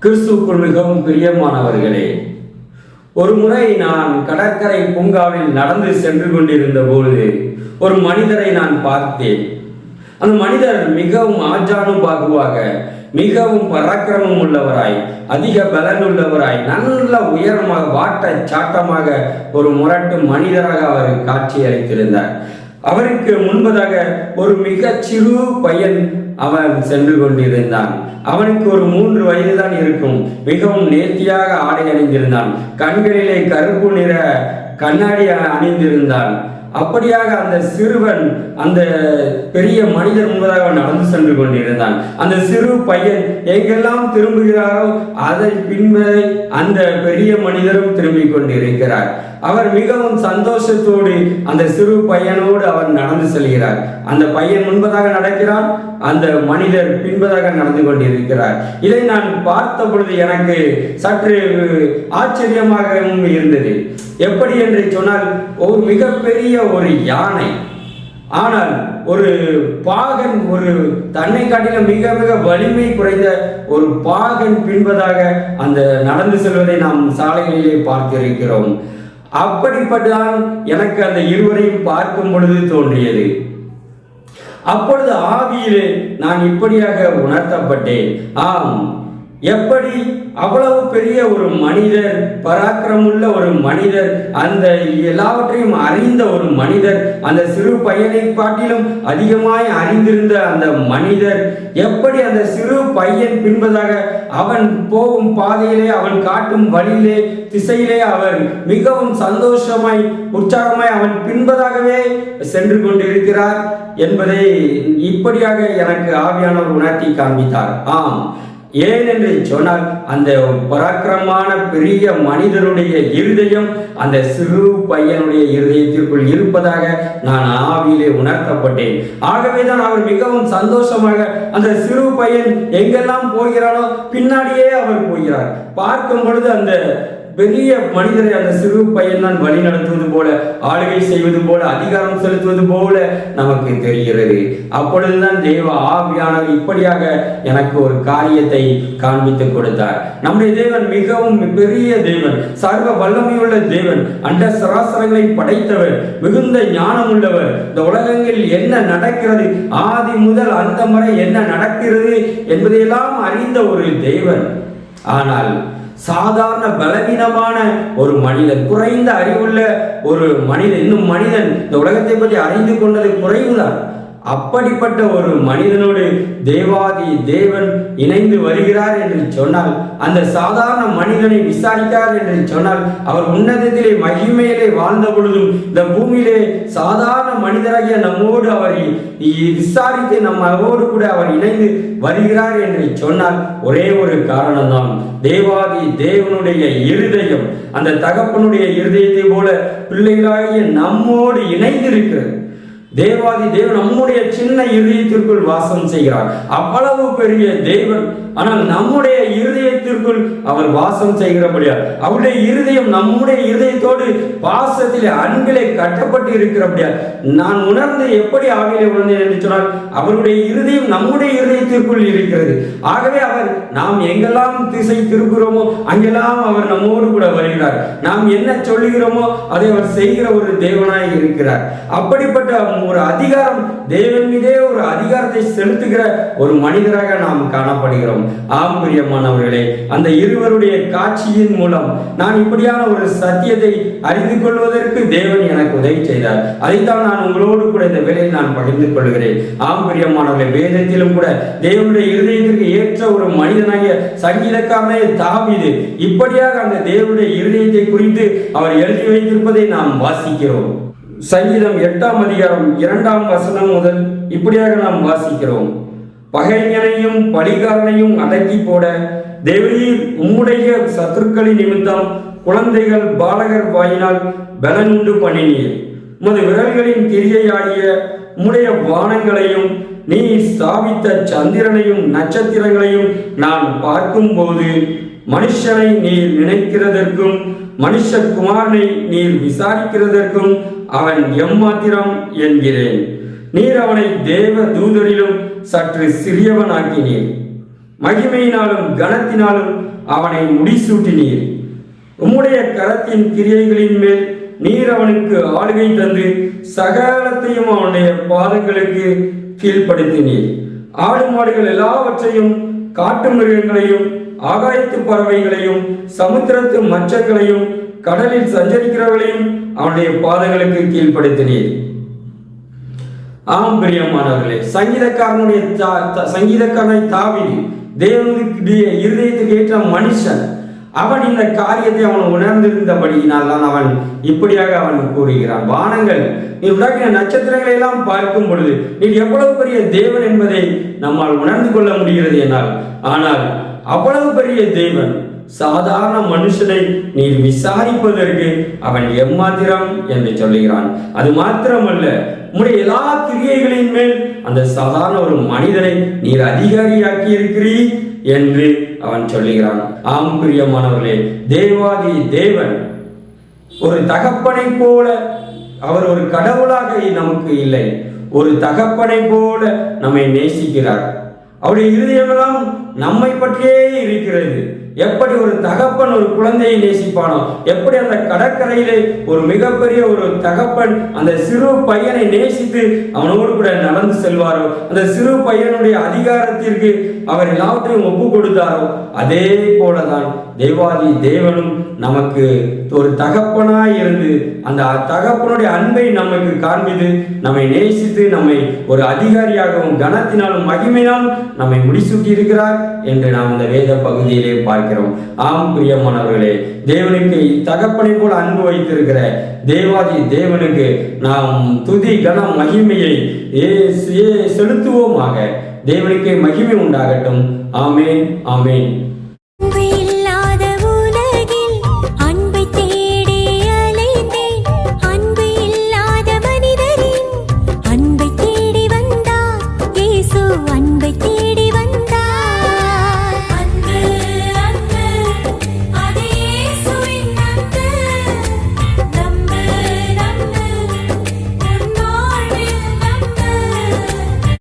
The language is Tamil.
கிறிஸ்துவுக்குள் மிகவும் பிரியமானவர்களே, ஒரு முறை நான் கடற்கரை பூங்காவில் நடந்து சென்று கொண்டிருந்த பொழுது ஒரு மனிதரை நான் பார்த்தேன். அந்த மனிதர் மிகவும் ஆஜானுபாகுவாக, மிகவும் பராக்கிரமம் உள்ளவராய், அதிக பலன் உள்ளவராய், நல்ல உயரமாக வாட்ட சாட்டமாக ஒரு முரட்டு மனிதராக அவர் காட்சி அளித்திருந்தார். அவருக்கு முன்பதாக ஒரு மிக சிறு பையன் அவன் சென்று கொண்டிருந்தான். அவனுக்கு ஒரு 3 வயது தான் இருக்கும். மிகவும் நேர்த்தியாக ஆடை அணிந்திருந்தான். கண்களிலே கருப்பு நிற கண்ணாடி அணிந்திருந்தான். அப்படியாக அந்த சிறுவன் அந்த பெரிய மனிதர் முன்பதாக நடந்து சென்று கொண்டிருந்தான். அந்த சிறு பையன் எங்கெல்லாம் திரும்புகிறாரோ அதை பின்பை அந்த பெரிய மனிதரும் திரும்பிக் கொண்டிருக்கிறார். அவர் மிகவும் சந்தோஷத்தோடு அந்த சிறு பையனோடு அவர் நடந்து செல்கிறார். அந்த பையன் முன்பதாக நடக்கிறான், அந்த மனிதர் பின்பதாக நடந்து கொண்டிருக்கிறார். இதை நான் பார்த்த பொழுது எனக்கு சற்று ஆச்சரியமாகவும் இருந்தது. எப்படி என்று சொன்னால், ஒரு மிகப்பெரிய ஒரு யானை, ஆனால் ஒரு பாகன், ஒரு தன்னை காட்டிலும் மிக மிக வலிமை குறைந்த ஒரு பாகன் பின்பதாக அந்த நடந்து செல்வதை நாம் சாலைகளிலே பார்த்திருக்கிறோம். அப்படிப்பட்டதான் எனக்கு அந்த இருவரையும் பார்க்கும் பொழுது தோன்றியது. அப்பொழுது ஆவியிலே நான் இப்படியாக உணர்த்தப்பட்டேன். ஆம், எப்படி அவ்வளவு பெரிய ஒரு மனிதர், பராக்கிரமுள்ள ஒரு மனிதர், அந்த எல்லாவற்றையும் அறிந்த ஒரு மனிதர், அந்த சிறு பையனை காட்டிலும் அதிகமாய் அறிந்திருந்த அந்த மனிதர் எப்படி அந்த சிறு பையன் பின்பதாக அவன் போகும் பாதையிலே, அவன் காட்டும் வழியிலே, திசையிலே அவர் மிகவும் சந்தோஷமாய் உற்சாகமாய் அவன் பின்பதாகவே சென்று கொண்டிருக்கிறார் என்பதை இப்படியாக எனக்கு ஆவியானவர் உணர்த்தி காண்பித்தார். ஆம், ஏன் என்று சொன்னால், அந்த பராக்கிரமான பெரிய மனிதனுடைய இருதயம் அந்த சிறு பையனுடைய இருதயத்திற்குள் இருப்பதாக நான் ஆவியிலே உணர்த்தப்பட்டேன். ஆகவேதான் அவர் மிகவும் சந்தோஷமாக அந்த சிறு பையன் எங்கெல்லாம் போகிறானோ பின்னாடியே அவர் போகிறார். பார்க்கும் பொழுது அந்த பெரிய மனிதரை அந்த சிறு பையன் தான் வழி நடத்துவது போல, ஆளுகை செய்வது போல, அதிகாரம் செலுத்துவது போல நமக்கு தெரிகிறது. அப்பொழுதுதான் தேவ ஆவியானவர் இப்படியாக எனக்கு ஒரு காரியத்தை காண்பித்து கொடுத்தார். நம்முடைய தேவன் மிகவும் பெரிய தேவன், சர்வ வல்லமையுள்ள தேவன், அண்ட சராசரங்களை படைத்தவர், மிகுந்த ஞானம் உள்ளவர். இந்த உலகங்கள் என்ன நடக்கிறது, ஆதி முதல் அந்த முறை என்ன நடக்கிறது என்பதையெல்லாம் அறிந்த ஒரு தேவன். ஆனால் சாதாரண பலவீனமான ஒரு மனிதன், குறைந்த அறிவுள்ள ஒரு மனிதன், இன்னும் மனிதன் இந்த உலகத்தை பற்றி அறிந்து கொண்டது குறைவுதான். அப்படிப்பட்ட ஒரு மனிதனோடு தேவாதி தேவன் இணைந்து வருகிறார் என்று சொன்னால், அந்த சாதாரண மனிதனை விசாரிக்கிறார் என்று சொன்னால், அவர் உன்னதத்திலே மகிமையிலே வாழ்ந்த பொழுதும் இந்த பூமியிலே சாதாரண மனிதராகிய நம்மோடு அவரை விசாரித்து நம்மோடு கூட அவர் இணைந்து வருகிறார் என்று சொன்னால் ஒரே ஒரு காரணம்தான், தேவாதி தேவனுடைய இருதயம் அந்த தகப்பனுடைய இருதயத்தை போல பிள்ளைகளாகிய நம்மோடு இணைந்து இருக்கிறது. தேவாதி தேவன் நம்முடைய சின்ன இருதயத்திற்குள் வாசம் செய்கிறார். அவ்வளவு பெரிய தேவன், ஆனால் நம்முடைய இருதயத்திற்குள் அவர் வாசம் செய்கிறபடியால் அவருடைய இருதயம் நம்முடைய இருதயத்தோடு பாசத்திலே அன்பிலே கட்டப்பட்டு இருக்கிறபடியால் நான் உணர்ந்து எப்படி ஆவியிலே உணர்ந்தேன் என்று சொன்னால், அவருடைய இருதயம் நம்முடைய இருதயத்திற்குள் இருக்கிறது. ஆகவே அவர் நாம் எங்கெல்லாம் திசை திருப்புகிறோமோ அங்கெல்லாம் அவர் நம்மோடு கூட வருகிறார். நாம் என்ன சொல்லுகிறோமோ அதை அவர் செய்கிற ஒரு தேவனாய் இருக்கிறார். அப்படிப்பட்ட ஒரு அதிகாரம், தேவன் மீதே ஒரு அதிகாரத்தை செலுத்துகிற ஒரு மனிதராக நாம் காணப்படுகிறோம். ஆம் பிரியமானவர்களே, அந்த இருவருடைய காட்சியின் மூலம் நான் இப்படியான ஒரு சத்தியத்தை அறிந்து கொள்வதற்கு தேவன் எனக்கு உதவி செய்தார். அதைத்தான் நான் உங்களோடு கூட இந்த வேளையில் நான் பகிர்ந்து கொள்கிறேன். ஆம் பிரியமானவர்களே, வேதத்திலும் கூட தேவனுடைய இருதயத்திற்கு ஏற்ற ஒரு மனிதனாகிய சங்கீதக்காரனே தாவீது இப்படியாக அந்த தேவனுடைய இருதயத்தை குறித்து அவர் எழுதி வைத்திருப்பதை நாம் வாசிக்கிறோம். சங்கீதம் 8ஆம் அதிகாரம் 2ஆம் வசனம் முதல் இப்படியாக நாம் வாசிக்கிறோம். பகைஞனையும் பழிகாரனையும் அடக்கி போட தேவரீர் உம்முடைய சத்துருக்களின் நிமித்தம் குழந்தைகள் பாலகர் வாயினால் பலனுண்டு பண்ணினீர். உமது விரல்களின் கிரியையாகிய உம்முடைய வானங்களையும் நீ ஸ்தாபித்த சந்திரனையும் நட்சத்திரங்களையும் நான் பார்க்கும் போது மனுஷனை நீர் நினைக்கிறதற்கும் மனுஷகுமாரனை நீர் விசாரிக்கிறதற்கும் அவன் எம்மாத்திரம் என்கிறேன். நீர் அவனை தேவ தூதரிலும் சற்று சிறியவனாக்கினீர். மகிமையினாலும் கனத்தினாலும் அவனை முடிசூட்டினீர். உம்முடைய கரத்தின் கிரியைகளின் மேல் நீர் அவனுக்கு ஆளுகை தந்து சகலத்தையும் அவனுடைய பாதங்களுக்கு கீழ்ப்படுத்தினீர். ஆடு மாடுகள் எல்லாவற்றையும், காட்டு மிருகங்களையும், ஆகாயத்து பறவைகளையும், சமுத்திரத்து மச்சங்களையும், கடலில் சஞ்சரிக்கிறவர்களையும் அவனுடைய பாதங்களுக்கு கீழ்ப்படுத்தினீர். ஆம் பிரியமானவர்களே, சங்கீதக்காரனை தாவீது தேவனுடைய இருதயத்துக்கு ஏற்ற மனுஷன். அவன் இந்த காரியத்தை அவன் உணர்ந்திருந்தபடியினால் தான் அவன் இப்படியாக அவன் கூறுகிறான். வானங்கள் நீ உண்டாக்கின நட்சத்திரங்களை எல்லாம் பார்க்கும் பொழுது நீர் எவ்வளவு பெரிய தேவன் என்பதை நம்மால் உணர்ந்து கொள்ள முடிகிறது என்னால். ஆனால் அவ்வளவு பெரிய தேவன் சாதாரண மனுஷனை நீர் விசாரிப்பதற்கு அவன் எம்மாத்திரம் என்று சொல்லுகிறான். அது மாத்திரமல்ல, உம்முடைய எல்லா கிரியைகளின் மேல் அந்த சாதாரண ஒரு மனிதனை நீர் அதிகாரியாக்கி இருக்கிறீர் என்று அவன் சொல்லுகிறான். ஆம் பிரியமானவர்களே, தேவாதி தேவன் ஒரு தகப்பனை போல, அவர் ஒரு கடவுளாக நமக்கு இல்லை, ஒரு தகப்பனை போல நம்மை நேசிக்கிறார். அவருடைய இருதயமெல்லாம் நம்மை பற்றியே இருக்கிறது. எப்படி ஒரு தகப்பன் ஒரு குழந்தையை நேசிப்பானோ, எப்படி அந்த கடற்கரையிலே ஒரு மிகப்பெரிய ஒரு தகப்பன் அந்த சிறு பையனை நேசித்து அவனோடு கூட நடந்து செல்வாரோ, அந்த சிறு பையனுடைய அதிகாரத்திற்கு அவர் எல்லாவற்றையும் ஒப்பு கொடுத்தாரோ, அதே போலதான் தேவாதி தேவனும் நமக்கு ஒரு தகப்பனாய் இருந்து அந்த தகப்பனுடைய அன்பை நமக்கு காண்பித்து நம்மை நேசித்து நம்மை ஒரு அதிகாரியாகவும் கனத்தினாலும் மகிமையினாலும் நம்மை முடிசூட்டி இருக்கிறார் என்று நாம் இந்த வேத பகுதியிலே பார்க்கிறோம். ஆம் பிரியமானவர்களே, தேவனுக்கு தகப்பனை போல அன்பு வைத்திருக்கிற தேவாதி தேவனுக்கு நாம் துதி கனம் மகிமையை செலுத்துவோமாக. தேவனுக்கு மகிமை உண்டாகட்டும். ஆமேன், ஆமேன்.